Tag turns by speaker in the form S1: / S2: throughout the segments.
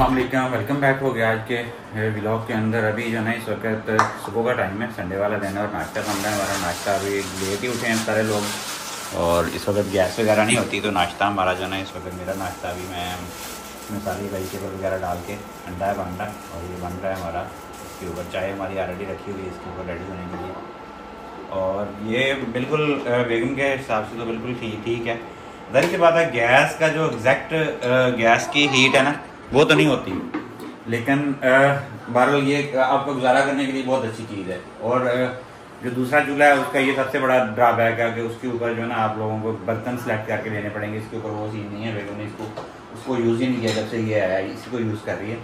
S1: अस्सलाम वालेकुम, welcome back हो गया आज के व्लॉग के अंदर। अभी जो है इस वक्त सुबह का टाइम है, संडे वाला दिन है और नाश्ता बन रहा है हमारा। नाश्ता अभी लेट ही उठे हैं सारे लोग और इस वक्त गैस वगैरह नहीं होती, तो नाश्ता हमारा जो है इस वक्त मेरा नाश्ता अभी मैं इसमें सारी वेजिटेबल वगैरह डाल के अंडा है बन रहा है और ये बन रहा है हमारा। इसके ऊपर चाय हमारी ऑलरेडी रखी हुई है इसके ऊपर रेडी होने के लिए। और ये बिल्कुल बेगम के हिसाब से तो बिल्कुल ठीक है। जाहिर सी बात है गैस का जो एग्जैक्ट गैस की हीट है ना वो तो नहीं होती, लेकिन बहरहाल ये आपको गुजारा करने के लिए बहुत अच्छी चीज़ है। और जो दूसरा चूल्हा है उसका ये सबसे बड़ा ड्रॉबैक है कि उसके ऊपर जो है ना आप लोगों को बर्तन सेलेक्ट करके लेने पड़ेंगे। इसके ऊपर वो चीज़ नहीं है, बेगम ने उसको यूज़ ही नहीं किया जब से ये आया, इसी को यूज़ कर रही है।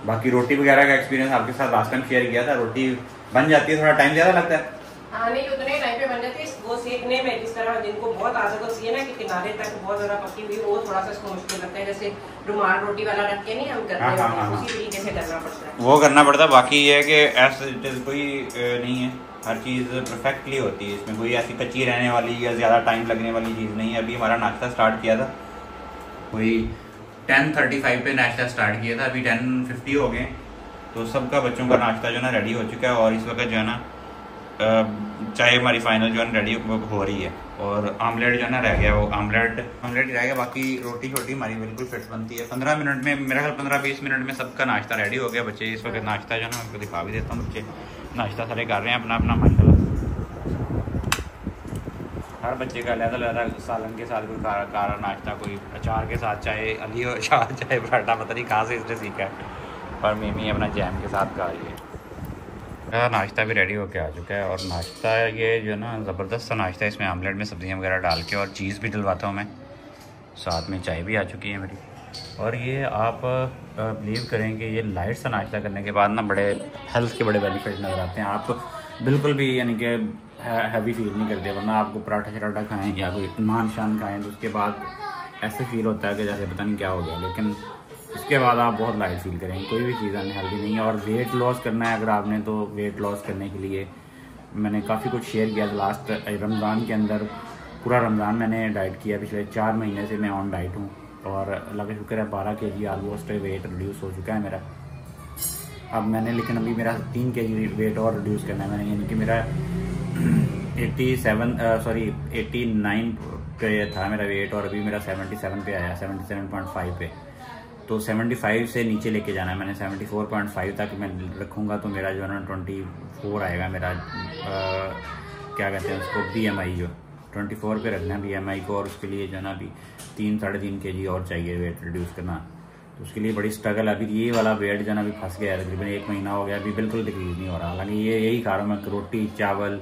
S1: बाकी रोटी वगैरह का एक्सपीरियंस आपके साथ लास्ट टाइम शेयर किया था। रोटी बन जाती है, थोड़ा टाइम ज़्यादा लगता है।
S2: हाँ नहीं, उतने टाइम पे बन जाती है वो सेकने में। जिस तरह जिनको बहुत आदत होती है ना कि किनारे तक बहुत ज़्यादा पकी हुई, वो थोड़ा सा इसको मुश्किल लगता है। जैसे रुमाल रोटी वाला रख के नहीं हम करते हैं, उसी तरीके से करना पड़ता है, वो करना पड़ता है।
S1: बाकी ये है कि ऐसा कोई नहीं है, हर चीज़ परफेक्टली होती है, इसमें कोई ऐसी कच्ची रहने वाली या ज़्यादा टाइम लगने वाली चीज़ नहीं है। अभी हमारा नाश्ता स्टार्ट किया था कोई 10:35 पे नाश्ता स्टार्ट किया था, अभी 10:50 हो गए, तो सबका बच्चों का नाश्ता जो है ना रेडी हो चुका है। और इस वक्त जो है ना चाय हमारी फाइनल जो है रेडी हो रही है और आमलेट जो है ना रह गया, वो आमलेट ही रह गया। बाकी रोटी छोटी हमारी बिल्कुल फिट बनती है। 15 मिनट में, मेरा ख्याल 15-20 मिनट में सबका नाश्ता रेडी हो गया। बच्चे इस वक्त नाश्ता जो है ना उनको दिखा भी देता हूँ, बच्चे नाश्ता सारे कर रहे हैं अपना अपना माशाल्लाह। हर बच्चे का अलग सालन के साथ कोई कारा नाश्ता, कोई अचार के साथ, चाहे अली हो अचार चाहे पराठा, पता नहीं कहाँ से इसने सीखा है, पर मिमी अपना जैम के साथ खा रही है। नाश्ता भी रेडी होके आ चुका है और नाश्ता ये जो है ना ज़बरदस्त सा नाश्ता है। इसमें आमलेट में सब्ज़ियाँ वगैरह डाल के और चीज़ भी डलवाता हूँ मैं, साथ में चाय भी आ चुकी है मेरी। और ये आप बिलीव करेंगे ये लाइट सा नाश्ता करने के बाद ना बड़े हेल्थ के बड़े बेनिफिट नज़र आते हैं। आप बिल्कुल भी यानी कि हैवी फील नहीं करते, वरना आपको पराठा शराठा खाएँ या कोई नान शान खाएँ तो उसके बाद ऐसे फील होता है कि जैसे पता नहीं क्या हो गया, लेकिन इसके बाद आप बहुत लाइट फील करेंगे। कोई भी चीज़ अनहेल्दी नहीं है। और वेट लॉस करना है अगर आपने, तो वेट लॉस करने के लिए मैंने काफ़ी कुछ शेयर किया लास्ट रमज़ान के अंदर। पूरा रमज़ान मैंने डाइट किया, पिछले 4 महीने से मैं ऑन डाइट हूँ और अल्लाह का शुक्र है 12 kg ऑलमोस्ट वेट रिड्यूस हो चुका है मेरा अब मैंने। लेकिन अभी मेरा 3 kg वेट और रिड्यूस करना है मैंने, यानी कि मेरा 89 पे था मेरा वेट और अभी मेरा 77 पे आया, 77.5 पे। तो 75 से नीचे लेके जाना है मैंने, 74.5 तक मैं रखूँगा तो मेरा जो है ना 24 आएगा मेरा क्या कहते हैं उसको, BMI जो 24 पे रखना है BMI को। और उसके लिए जो है ना अभी 3-3.5 kg और चाहिए वेट रिड्यूस करना, तो उसके लिए बड़ी स्ट्रगल है। अभी ये वाला वेट जो है ना अभी फंस गया है, तकरीबन 1 महीना हो गया, अभी बिल्कुल डिक्रीज नहीं हो रहा। हालांकि यही खा रहा हूँ मैं, रोटी चावल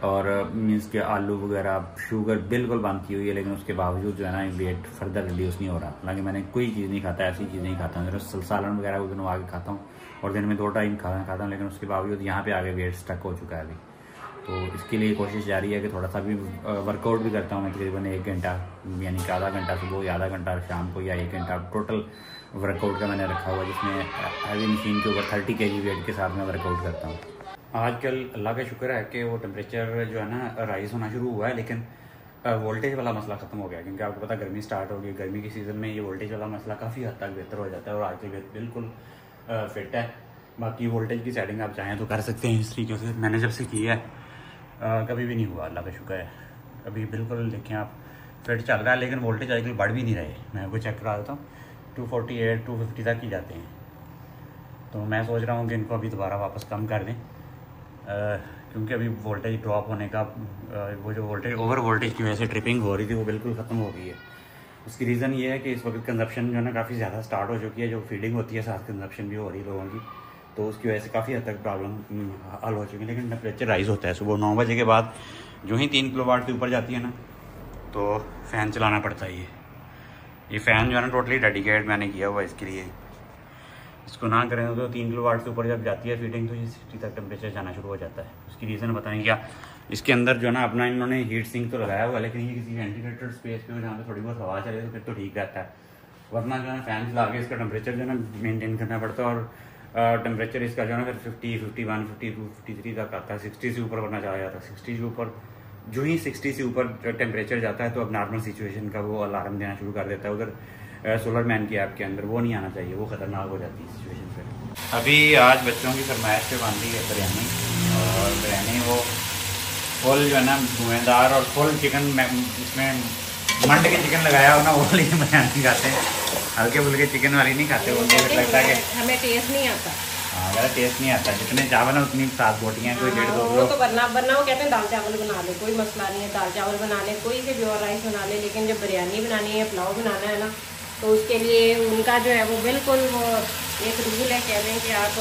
S1: और मीन्स के आलू वगैरह, शुगर बिल्कुल बंद की हुई है, लेकिन उसके बावजूद जो है ना वेट फर्दर रिड्यूस नहीं हो रहा। हालांकि मैंने कोई चीज़ नहीं खाता, ऐसी चीज़ नहीं खाता हूँ, सालन वगैरह उस दिन आगे खाता हूँ और दिन में 2 टाइम खाना खाता हूँ, लेकिन उसके बावजूद यहाँ पे आगे वेट स्टक हो चुका है अभी। तो इसके लिए कोशिश जारी है कि थोड़ा सा भी वर्कआउट भी करता हूँ मैं, तकरीबन 1 घंटा, यानी कि आधा घंटा सुबह या आधा घंटा शाम को या 1 घंटा टोटल वर्कआउट का मैंने रखा हुआ, जिसमें हैवी मशीन के ऊपर 30 kg वेट के साथ मैं वर्कआउट करता हूँ। आजकल अल्लाह का शुक्र है कि वो टेम्परेचर जो है ना राइज़ होना शुरू हुआ है, लेकिन वोल्टेज वाला मसला ख़त्म हो गया, क्योंकि आपको पता गर्मी स्टार्ट हो गई। गर्मी के सीज़न में ये वोल्टेज वाला मसला काफ़ी हद तक बेहतर हो जाता है और आजकल बिल्कुल फिट है। बाकी वोल्टेज की सेटिंग आप चाहें तो कर सकते हैं इस तरीके से, मैंने जब से किया है कभी भी नहीं हुआ, अल्लाह का शुक्र है। अभी बिल्कुल देखें आप फिट चल रहा है, लेकिन वोल्टेज आजकल बढ़ भी नहीं रहे। मैं आपको चेक करा देता हूँ, 248-250 तक ही जाते हैं। तो मैं सोच रहा हूँ कि इनको अभी दोबारा वापस कम कर दें, क्योंकि अभी वोल्टेज ड्रॉप होने का वो जो वोल्टेज ओवर वोल्टेज की वजह से ट्रिपिंग हो रही थी वो बिल्कुल ख़त्म हो गई है। उसकी रीज़न ये है कि इस वक्त कंजप्शन जो है ना काफ़ी ज़्यादा स्टार्ट हो चुकी है, जो फीडिंग होती है साथ कंजप्शन भी हो रही है लोगों की, तो उसकी वजह से काफ़ी हद तक प्रॉब्लम हल हो चुकी है। लेकिन टेम्परेचर राइज़ होता है सुबह 9 बजे के बाद, जो ही 3 किलोवाट के ऊपर जाती है ना तो फ़ैन चलाना पड़ता है। ये फ़ैन जो है ना टोटली डेडिकेट मैंने किया हुआ इसके लिए। इसको ना करें तो 3 किलोवाट से ऊपर जब जाती है फीडिंग तो ये 60 तक टेम्परेचर जाना शुरू हो जाता है। उसकी रीज़न बताएं क्या, इसके अंदर जो है ना अपना इन्होंने हीट सिंक तो लगाया हुआ है, लेकिन ये किसी वेंटिलेटेड स्पेस पे हो जहाँ पे थोड़ी बहुत हवा चले तो फिर तो ठीक रहता है, वरना जो है फैन चला के इसका टेम्परेचर जो है ना मेनटेन करना पड़ता है। और टेम्परेचर इसका जो है ना फिर 50, 51, 52, 53 तक आता है, 60 से ऊपर वरना चला जाता है। 60 से ऊपर जो ही 60 से ऊपर टेम्परेचर जाता है तो अब नॉर्मल सिचुएशन का वो अलार्म देना शुरू कर देता है। उधर सोलर मैन की ऐप के अंदर, वो नहीं आना चाहिए, वो ख़तरनाक हो जाती है सिचुएशन फिर। अभी आज बच्चों की फरमाइश पे बन रही है बिरयानी, और बिरयानी वो फुल जो है ना धुएँदार और फुल चिकन, इसमें मंड के चिकन लगाया हो ना, वो वाली बिरयानी खाते हैं, हल्के फुल्के चिकन वाली नहीं खाते। वो लगता है कि
S2: हमें टेस्ट नहीं आता।
S1: हाँ, ज़्यादा टेस्ट नहीं आता, जितने चावल है उतनी 7 बोटियाँ, कोई 1.5-2
S2: किलो तो बनना वो कहते हैं दाल चावल बना ले, कोई मसला नहीं है, दाल चावल बना ले, कोई से प्योर राइस बना ले, लेकिन जब बिरयानी बनानी है, पुलाव बनाना है ना, तो उसके लिए उनका जो है वो बिल्कुल वो एक रूल है, कह लें कि आप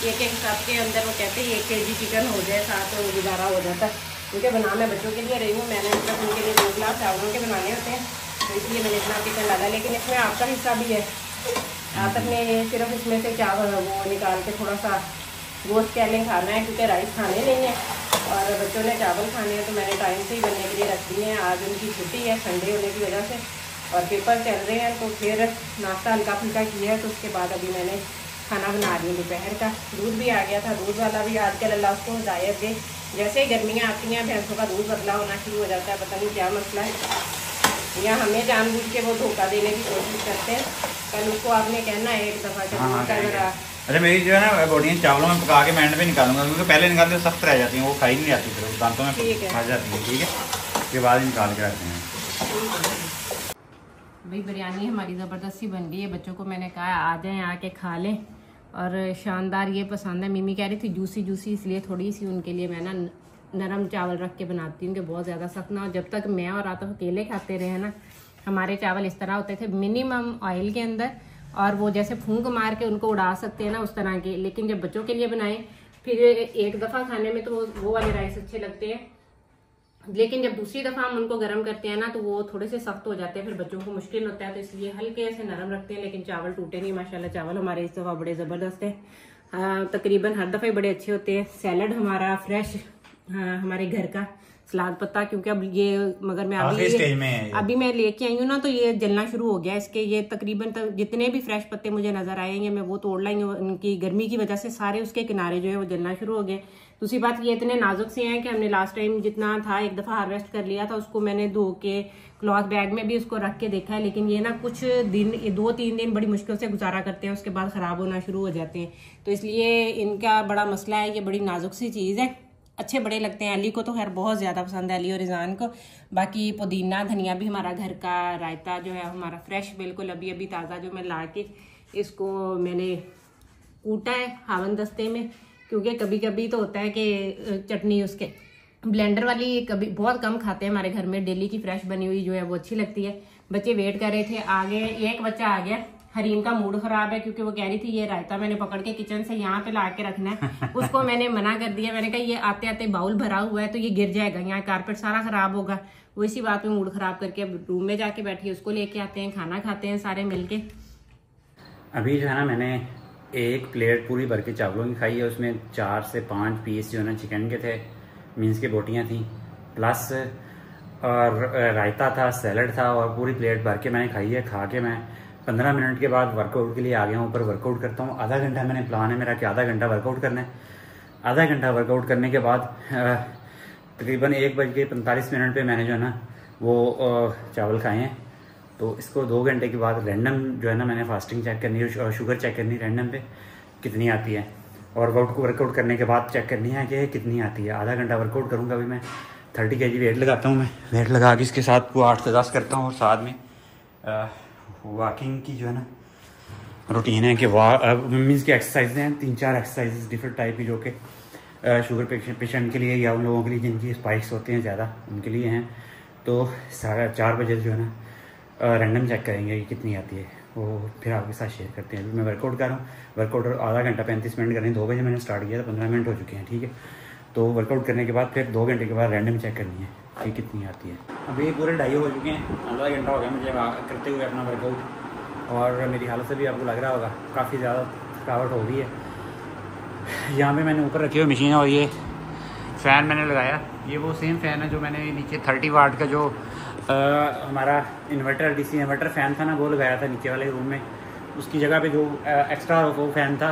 S2: एक कप के अंदर, वो कहते हैं 1 kg चिकन हो जाए साथ, तो गुजारा हो जाता है। क्योंकि बनाना बच्चों के लिए रही हूँ मैंने, मतलब उनके लिए 2 गिलास चावलों के बनाने होते हैं, तो इसलिए मैंने इतना चिकन डाला। लेकिन इसमें आपका हिस्सा भी है, आप अपने सिर्फ इसमें से चावल वो निकाल के थोड़ा सा गोश्त कह लें खाना है, क्योंकि राइस खाने नहीं है और बच्चों ने चावल खाने हैं, तो मैंने टाइम से ही बनने के लिए रख दिए हैं। आज उनकी छुट्टी है संडे होने की वजह से, और पेपर चल रहे हैं, तो फिर नाश्ता हल्का फुल्का किया है, तो उसके बाद अभी मैंने खाना बना रही हूँ दोपहर का। दूध भी आ गया था, दूध वाला भी आजकल अल्लाह उसको हिदायत दे, जैसे ही गर्मियाँ आती हैं भैंसों का दूध बदला होना शुरू हो जाता है, पता नहीं क्या मसला है, या हमें जानबूझ के वो धोखा देने की कोशिश करते हैं। कल उसको आपने कहना है एक दफ़ा जरा।
S1: अच्छा, मेरी जो है ना बोटियाँ चावलों में पका के मैं एंड पे निकालूंगा, क्योंकि पहले निकालते सख्त रह जाती हैं, वो खाई नहीं जाती, फिर दांतों में खा जाती है। ठीक है, उसके बाद निकाल के रखते हैं।
S2: भाई बिरयानी हमारी ज़बरदस्ती बन गई है, बच्चों को मैंने कहा आ जाएं आके खा लें, और शानदार ये पसंद है। मिमी कह रही थी जूसी जूसी, इसलिए थोड़ी सी उनके लिए मैं ना नरम चावल रख के बनाती हूँ कि बहुत ज़्यादा सख्त ना हो। जब तक मैं और आतिफ अकेले खाते रहे ना, हमारे चावल इस तरह होते थे मिनिमम ऑयल के अंदर, और वो जैसे फूंक मार के उनको उड़ा सकते हैं ना उस तरह के। लेकिन जब बच्चों के लिए बनाए, फिर एक दफ़ा खाने में तो वो वाले राइस अच्छे लगते हैं, लेकिन जब दूसरी दफ़ा हम उनको गर्म करते हैं ना, तो वो थोड़े से सख्त हो जाते हैं, फिर बच्चों को मुश्किल होता है, तो इसलिए हल्के से नरम रखते हैं। लेकिन चावल टूटे नहीं, माशाल्लाह चावल हमारे इस दफ़ा बड़े ज़बरदस्त है, तकरीबन हर दफ़ा बड़े अच्छे होते हैं। सैलड हमारा फ्रेश, हाँ हमारे घर का सलाद पत्ता, क्योंकि अब ये मगर मैं अभी मैं लेके आई हूँ ना, तो ये जलना शुरू हो गया इसके। ये तकरीबन जितने भी फ्रेश पत्ते मुझे नजर आएंगे मैं वो तोड़ लाई हूँ, उनकी गर्मी की वजह से सारे उसके किनारे जो है वो जलना शुरू हो गए। दूसरी बात ये इतने नाजुक से हैं कि हमने लास्ट टाइम जितना था एक दफा हार्वेस्ट कर लिया था, उसको मैंने धो के क्लॉथ बैग में भी उसको रख के देखा है, लेकिन ये ना कुछ दिन 2-3 दिन बड़ी मुश्किल से गुजारा करते हैं, उसके बाद खराब होना शुरू हो जाते हैं। तो इसलिए इनका बड़ा मसला है, ये बड़ी नाजुक सी चीज़ है। अच्छे बड़े लगते हैं, अली को तो खैर बहुत ज़्यादा पसंद है, अली और रिजान को। बाकी पुदीना धनिया भी हमारा घर का, रायता जो है हमारा फ्रेश बिल्कुल अभी अभी ताज़ा जो मैं ला के इसको मैंने कूटा है हावन दस्ते में, क्योंकि कभी कभी तो होता है कि चटनी उसके ब्लेंडर वाली कभी बहुत कम खाते हैं हमारे घर में, डेली की फ्रेश बनी हुई जो है वो अच्छी लगती है। बच्चे वेट कर रहे थे, आगे एक बच्चा आ गया, हरीम का मूड खराब है क्योंकि वो कह रही थी ये रायता मैंने पकड़ के किचन से यहाँ पे ला के रखना है। उसको मैंने मना कर दिया, मैंने कहा ये आते आते बाउल भरा हुआ है तो ये गिर जाएगा, यहाँ कारपेट सारा खराब होगा। वो इसी बात में मूड खराब करके अब रूम में जाके बैठी, उसको लेके आते हैं, खाना खाते हैं सारे मिलके।
S1: अभी जो है ना मैंने एक प्लेट पूरी भर के चावलों की खाई है, उसमें 4 से 5 पीस जो है ना चिकन के थे, मीन्स की बोटियाँ थी, प्लस और रायता था, सैलड था, और पूरी प्लेट भर के मैंने खाई है। खा के मैं 15 मिनट के बाद वर्कआउट के लिए आ गया हूँ, ऊपर वर्कआउट करता हूँ। आधा घंटा मैंने प्लान है मेरा कि आधा घंटा वर्कआउट करना है। आधा घंटा वर्कआउट करने के बाद तकरीबन 1:45 पे मैंने जो है ना वो चावल खाए हैं। तो इसको 2 घंटे के बाद रैंडम जो है ना मैंने फास्टिंग चेक करनी है और शुगर चेक करनी है रैंडम पे कितनी आती है, और वर्कआउट करने के बाद चेक करनी है कि कितनी आती है। आधा घंटा वर्कआउट करूँगा। अभी मैं 30 kg वेट लगाता हूँ, मैं वेट लगा के इसके साथ वो 8 से 10 करता हूँ, और साथ में वॉकिंग की जो है ना रूटीन है कि मीन्स की एक्सरसाइज हैं 3-4 एक्सरसाइज डिफरेंट टाइप की, जो कि शुगर पेशेंट के लिए या उन लोगों के लिए जिनकी स्पाइक्स होते हैं ज़्यादा, उनके लिए हैं। तो 4:30 बजे जो है ना रैंडम चेक करेंगे कि कितनी आती है, वो फिर आपके साथ शेयर करते हैं। अभी मैं वर्कआउट कर रहा हूँ, वर्कआउट आधा घंटा 35 मिनट करनी है। 2 बजे मैंने स्टार्ट किया था, 15 मिनट हो चुके हैं, ठीक है। तो वर्कआउट करने के बाद फिर 2 घंटे के बाद रैंडम चेक करनी है कि कितनी आती है। अभी पूरे 2:30 हो चुके हैं, आधा घंटा हो गया मुझे करते हुए अपना वर्कआउट, और मेरी हालत से भी आपको लग रहा होगा काफ़ी ज़्यादा थकावट हो रही है। यहाँ पे मैंने ऊपर रखी हुई मशीन, और ये फ़ैन मैंने लगाया, ये वो सेम फ़ैन है जो मैंने नीचे 30 वाट का जो हमारा इन्वर्टर DC इन्वर्टर फ़ैन था ना, वो लगाया था नीचे वाले रूम में। उसकी जगह पे जो एक्स्ट्रा वो फ़ैन था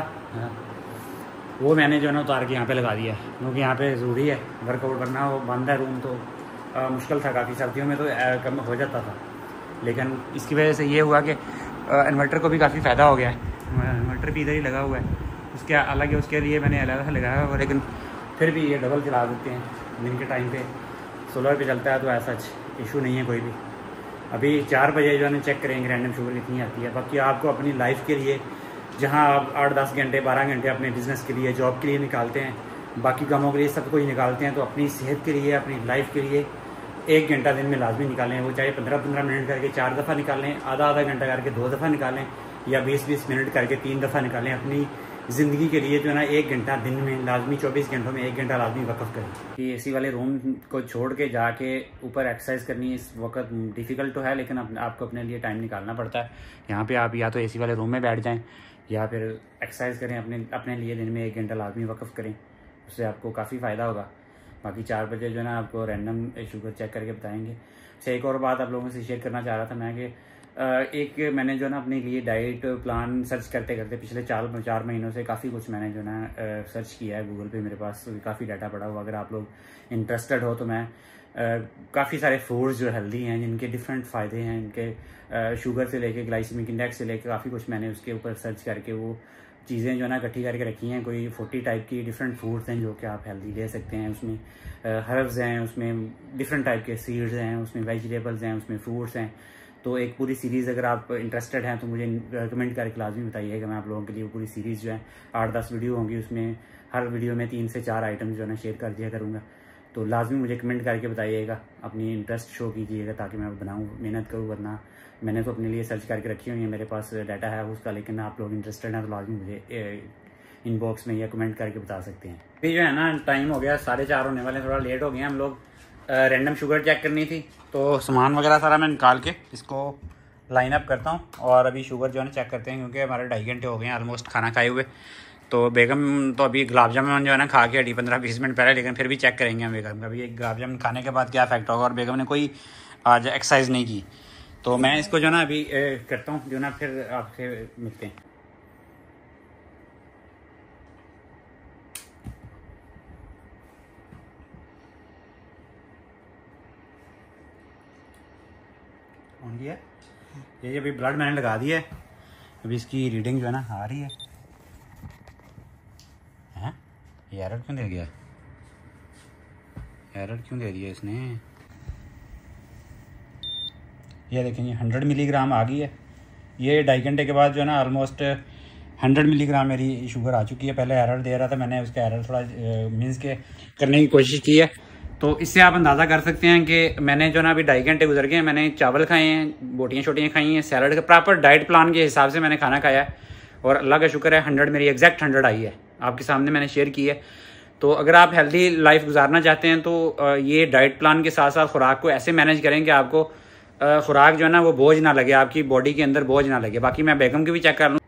S1: वो मैंने जो है ना उतार के यहाँ पे लगा दिया, क्योंकि यहाँ पे ज़रूरी है वर्कआउट करना। वो बंद है रूम, तो मुश्किल था काफ़ी, सर्दियों में तो कम हो जाता था। लेकिन इसकी वजह से ये हुआ कि इन्वर्टर को भी काफ़ी फ़ायदा हो गया है। इन्वर्टर भी इधर ही लगा हुआ है, उसके अलग है, उसके लिए मैंने अलग लगाया हुआ, लेकिन फिर भी ये डबल चला देते हैं दिन के टाइम पे। सोलर पे चलता है तो ऐसा इशू नहीं है कोई भी। अभी 4 बजे जो है चेक करेंगे रैंडम शुगर कितनी आती है। बाकी आपको अपनी लाइफ के लिए जहाँ आप 8-10 घंटे 12 घंटे अपने बिज़नेस के लिए, जॉब के लिए निकालते हैं, बाकी कामों के लिए सब कुछ निकालते हैं, तो अपनी सेहत के लिए, अपनी लाइफ के लिए 1 घंटा दिन में लाजमी निकालें। वो चाहे 15-15 मिनट करके 4 दफ़ा निकालें, आधा घंटा करके 2 दफ़ा निकालें, या 20-20 मिनट करके 3 दफ़ा निकालें। अपनी ज़िंदगी के लिए जो है ना 1 घंटा दिन में लाजमी, 24 घंटों में 1 घंटा लाजमी वक़्फ़ करें। कि एसी वाले रूम को छोड़ के जाके ऊपर एक्सरसाइज करनी इस वक्त डिफ़िकल्ट तो है, लेकिन आपको अपने लिए टाइम निकालना पड़ता है। यहाँ पे आप या तो एसी वाले रूम में बैठ जाएँ या फिर एक्सरसाइज करें, अपने लिए दिन में 1 घंटा लाजमी वक़्फ़ करें, उससे आपको काफ़ी फ़ायदा होगा। बाकी 4 बजे जो है ना आपको रैंडम शुगर चेक करके बताएंगे। अच्छा, एक और बात आप लोगों से शेयर करना चाह रहा था मैं कि एक मैंने जो ना अपने लिए डाइट प्लान सर्च करते करते पिछले 4 महीनों से काफ़ी कुछ मैंने जो ना सर्च किया है गूगल पे। मेरे पास काफ़ी डाटा पड़ा हुआ, अगर आप लोग इंटरेस्टेड हो तो मैं काफ़ी सारे फूड्स जो हेल्दी हैं, जिनके डिफरेंट फ़ायदे हैं, इनके शुगर से लेके ग्लाइसेमिक इंडेक्स से लेके काफ़ी कुछ मैंने उसके ऊपर सर्च करके वो चीज़ें जो ना इकट्ठी करके रखी हैं। कोई 40 टाइप की डिफरेंट फूड्स हैं जो कि आप हेल्दी ले सकते हैं। उसमें हर्ब्स हैं, उसमें डिफरेंट टाइप के सीड्स हैं, उसमें वेजिटेबल्स हैं, उसमें फ्रूट्स हैं। तो एक पूरी सीरीज़ अगर आप इंटरेस्टेड हैं तो मुझे कमेंट करके लाजमी बताइएगा। मैं आप लोगों के लिए वो पूरी सीरीज़ जो है 8-10 वीडियो होंगी, उसमें हर वीडियो में 3 से 4 आइटम जो है ना शेयर कर दिया करूँगा। तो लाजमी मुझे कमेंट करके बताइएगा, अपनी इंटरेस्ट शो कीजिएगा ताकि मैं बनाऊँ, मेहनत करूँ। वरना मैंने तो अपने लिए सर्च करके रखी हुई है, मेरे पास डाटा है उसका, लेकिन आप लोग इंटरेस्टेड हैं तो लाजमी मुझे इनबॉक्स में या कमेंट करके बता सकते हैं। अभी जो है ना टाइम हो गया 4:30 होने वाले, थोड़ा लेट हो गए हम लोग। रैंडम शुगर चेक करनी थी तो सामान वगैरह सारा मैं निकाल के इसको लाइन अप करता हूँ और अभी शुगर जो है ना चेक करते हैं, क्योंकि हमारे 2.5 घंटे हो गए हैं ऑलमोस्ट खाना खाए हुए। तो बेगम तो अभी गुलाब जामुन जो है ना खा के हटी 15-20 मिनट पहले, लेकिन फिर भी चेक करेंगे हम बेगम का भी एक गुलाब जामुन खाने के बाद क्या इफेक्ट होगा। और बेगम ने कोई आज एक्सरसाइज नहीं की, तो मैं इसको जो ना अभी करता हूँ, जो ना फिर आपसे मिलते हैं। ऑन किया ये अभी ब्लड मैंने लगा दिया है, अभी इसकी रीडिंग जो है ना आ रही है। हैं ये एरर क्यों दे गया, एरर क्यों दे दिया इसने। ये देखें ये 100 मिलीग्राम आ गई है। ये 2.5 घंटे के बाद जो है ना ऑलमोस्ट 100 मिलीग्राम मेरी शुगर आ चुकी है। पहले एरर दे रहा था, मैंने उसका एरर थोड़ा मीन्स के करने की कोशिश की है। तो इससे आप अंदाज़ा कर सकते हैं कि मैंने जो ना अभी 2.5 घंटे गुजर गए हैं, मैंने चावल खाए हैं, बोटियाँ छोटियाँ खाई हैं, सैलड का प्रॉपर डाइट प्लान के हिसाब से मैंने खाना खाया है और अल्लाह का शुक्र है 100 मेरी एग्जैक्ट 100 आई है, आपके सामने मैंने शेयर की है। तो अगर आप हेल्दी लाइफ गुजारना चाहते हैं तो ये डाइट प्लान के साथ साथ खुराक को ऐसे मैनेज करें कि आपको खुराक जो है ना वो बोझ ना लगे, आपकी बॉडी के अंदर बोझ ना लगे। बाकी मैं बेगम की भी चेक कर लूँ।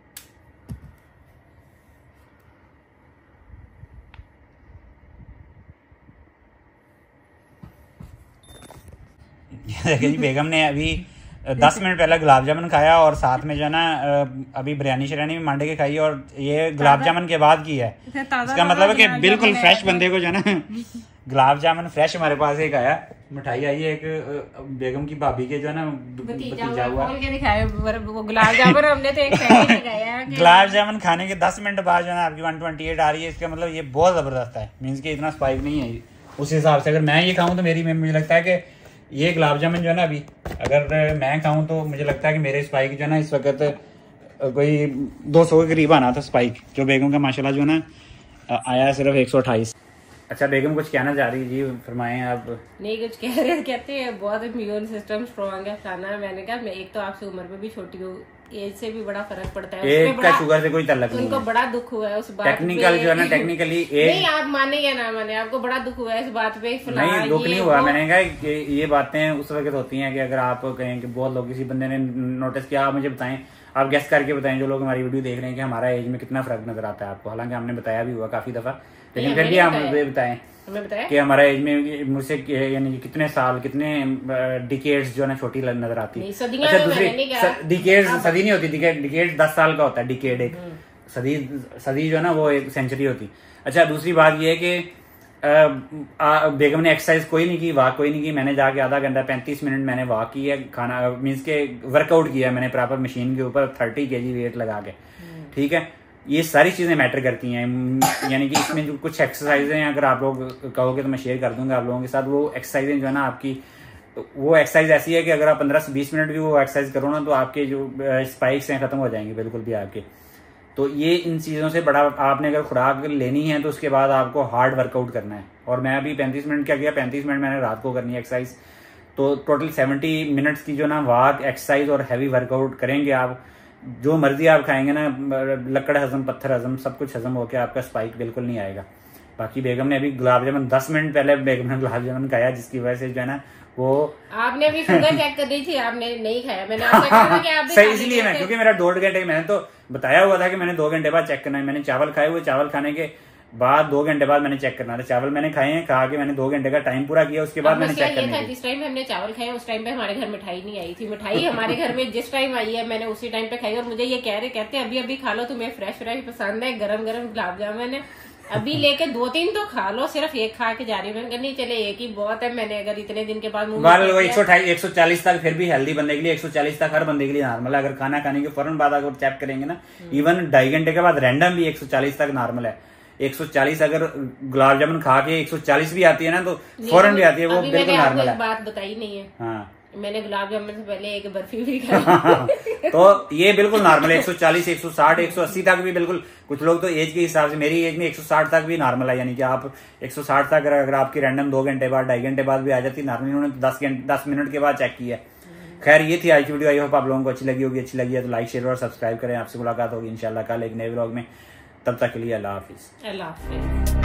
S1: देखिए जी बेगम ने अभी 10 मिनट पहले गुलाब जामुन खाया और साथ में जो है ना अभी बिरयानी शिरयानी भी मांडे के खाई, और ये गुलाब जामुन के बाद की है। इसका मतलब है कि बिल्कुल फ्रेश बंदे को जो है ना गुलाब जामुन फ्रेश हमारे पास एक आया, मिठाई आई है एक बेगम की भाभी के जो है ना भतीजा हुआ।
S2: गुलाब जामुन हमने तो एक
S1: गुलाब जामुन खाने के 10 मिनट बाद जो है ना आपकी 128 आ रही है। इसका मतलब ये बहुत जबरदस्त है, मीन्स के इतना स्पाइक नहीं है। उस हिसाब से अगर मैं ये खाऊं तो मुझे लगता है कि ये गुलाब जामुन जो है ना अभी अगर मैं खाऊं तो मुझे लगता है कि मेरे स्पाइक जो है ना इस वक्त कोई 200 के करीब आना था स्पाइक, जो बेगम का माशाल्लाह जो है ना आया सिर्फ 128। अच्छा बेगम कुछ कहना चाह रही जी, फरमाएं आप।
S2: नहीं कुछ कह रहे, कहते हैं बहुत इम्यून सिस्टम स्ट्रॉन्ग है खाना। मैंने कहा मैं एक तो आपसे उम्र में भी छोटी हूँ, एज से भी बड़ा फर्क पड़ता है।
S1: एक का शुगर से कोई ताल्लुक नहीं,
S2: उनको बड़ा दुख हुआ है उस बात
S1: टेक्निकल जो है ना टेक्निकली
S2: नहीं आप माने या ना माने, आपको बड़ा दुख हुआ है इस बात पे।
S1: नहीं दुख नहीं हुआ, मैंने कहा कि ये बातें उस वक्त होती हैं कि अगर आप कहें कि बहुत लोग किसी बंदे ने नोटिस किया, आप मुझे बताएं, आप गेस करके बताएं जो लोग हमारी वीडियो देख रहे हैं कि हमारा एज में कितना फर्क नजर आता है आपको। हालांकि हमने बताया भी हुआ काफी दफा, लेकिन फिर भी आप मुझे बताएं कि हमारा एज में मुझसे यानी कि कितने साल कितने डिकेड्स जो है ना छोटी नजर आती है। अच्छा दूसरी डिकेड्स सदी नहीं होती, डिकेड 10 साल का होता है डिकेड, एक सदी जो है ना वो एक सेंचुरी होती। अच्छा दूसरी बात ये है कि बेगम ने एक्सरसाइज कोई नहीं की, वॉक कोई नहीं की। मैंने जाके आधा घंटा 35 मिनट मैंने वॉक की है, खाना मीन्स के वर्कआउट किया मैंने प्रॉपर मशीन के ऊपर 30 kg वेट लगा के। ठीक है, ये सारी चीजें मैटर करती हैं। यानी कि इसमें जो कुछ एक्सरसाइजें हैं, अगर आप लोग कहोगे तो मैं शेयर कर दूंगा आप लोगों के साथ। वो एक्सरसाइजें जो है ना आपकी, वो एक्सरसाइज ऐसी है कि अगर आप 15 से 20 मिनट भी वो एक्सरसाइज करो ना, तो आपके जो स्पाइक्स हैं खत्म हो जाएंगे बिल्कुल भी आपके। तो ये इन चीज़ों से बड़ा, आपने अगर खुराक लेनी है तो उसके बाद आपको हार्ड वर्कआउट करना है। और मैं अभी 35 मिनट क्या किया, 35 मिनट मैंने रात को करनी है एक्सरसाइज। तो टोटल 70 मिनट्स की जो ना वॉक, एक्सरसाइज और हैवी वर्कआउट करेंगे आप, जो मर्जी आप खाएंगे ना, लकड़ हजम, पत्थर हजम, सब कुछ हजम होकर आपका स्पाइक बिल्कुल नहीं आएगा। बाकी बेगम ने अभी गुलाब जामुन 10 मिनट पहले बेगम ने गुलाब जामुन खाया, जिसकी वजह से जो है ना वो
S2: आपने भी शुगर चेक कर दी थी, आपने नहीं खाया। मैंने आपसे कहा कि आप
S1: सही, इसलिए मैं, क्योंकि मेरा 2 घंटे, मैंने तो बताया हुआ था कि मैंने 2 घंटे बाद चेक करना है। मैंने चावल खाए हुए, चावल खाने के बाद 2 घंटे बाद मैंने चेक करना था। चावल मैंने खाए हैं, खा के मैंने 2 घंटे का टाइम पूरा किया, उसके बाद मैंने चेक करना है।
S2: जिस टाइम हमने चावल खाए उस टाइम पे हमारे घर मिठाई नहीं आई थी। मिठाई हमारे घर में जिस टाइम आई है मैंने उसी टाइम पे खाई। और मुझे ये कहते अभी अभी खा लो, तुम्हें फ्रेश फ्रेश पसंद है, गरम गरम गुलाब जामुन है, अभी लेके 2-3 तो खा लो, सिर्फ एक खा के जा रही हूँ। नहीं चले एक ही बहुत है। मैंने अगर इतने दिन के बाद
S1: 128 140 तक फिर भी हेल्दी बंदे के लिए 140 तक हर बंदे के लिए नॉर्मल है। अगर खाना खाने के फौरन बाद अगर चेक करेंगे ना, इवन 2.5 घंटे के बाद रैंडम भी 140 तक नॉर्मल है। 140 अगर गुलाब जामुन खा के 140 भी आती है ना, तो फौरन भी आती है, वो बिल्कुल नॉर्मल है।
S2: बात बताई नहीं है।
S1: हाँ,
S2: मैंने गुलाब जामुन से पहले एक बर्फी भी खाई।
S1: तो ये बिल्कुल नॉर्मल है। 140, 160, 180 तक भी बिल्कुल, कुछ लोग तो एज के हिसाब से, मेरी एज में 160 तक भी नॉर्मल है। यानी कि आप 160 तक अगर आपकी रैंडम 2 घंटे बाद, 2.5 घंटे बाद भी आ जाती नॉर्मल, उन्होंने 10 मिनट के बाद चेक किया। खैर, ये थी आज की वीडियो। आई होप आप लोगों को अच्छी लगी होगी। अच्छी लगी है तो लाइक, शेयर और सब्सक्राइब करें। आपसे मुलाकात होगी इंशाल्लाह कल एक नए व्लॉग में। तब तक के लिए अल्लाह हाफिज।
S2: अल्लाह हाफिज।